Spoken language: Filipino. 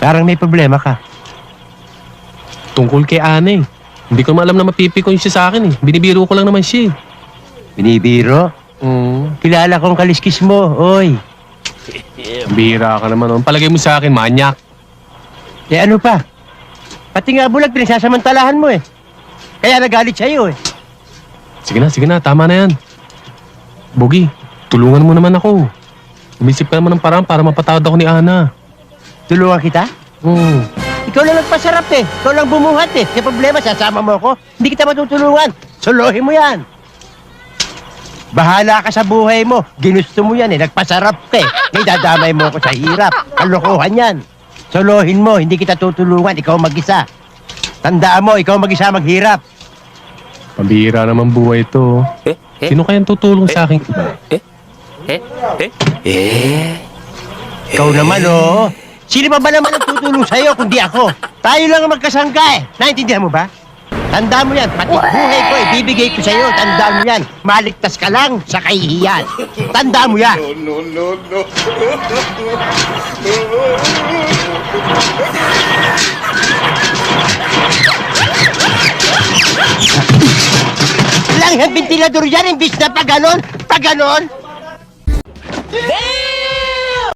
Parang may problema ka. Tungkol kay Ana eh. Hindi ko alam na mapipikon siya sa akin eh. Binibiro ko lang naman siya eh. Binibiro? Mm. Kilala kong kaliskis mo, oy. Bira ka naman. Ang palagay mo sa akin, manyak. Eh ano pa? Pati nga bulag, pinagsasamantalahan mo eh. Kaya nagalit sa'yo eh. Sige na, tama na yan. Bogi, tulungan mo naman ako. Umisip ka naman ng paraan para mapatawad ako ni Ana. Tulungan kita? Hmm. Ikaw lang nagpasarap eh. Ikaw lang bumuhat eh. May problema, sasama mo ako. Hindi kita matutulungan. Solohin mo yan. Bahala ka sa buhay mo. Ginusto mo yan eh. Nagpasarap ka eh. Ngayon dadamay mo ako sa hirap. Kalokohan yan. Solohin mo. Hindi kita tutulungan. Ikaw mag-isa. Tandaan mo, ikaw mag-isa maghirap. Pambihira naman buhay ito. Sino kayang tutulong sa akin iba? Ikaw naman oh. Sino ba naman ang tutulong sa'yo kundi ako? Tayo lang ang magkasangka eh. Naintindihan mo ba? Tandaan mo yan. Pati buhay ko ibibigay ko sa'yo. Tandaan mo yan. Maligtas ka lang sa kahihiyan. Tandaan mo yan. Lang yung ventilador yan. Imbis na pag ganon.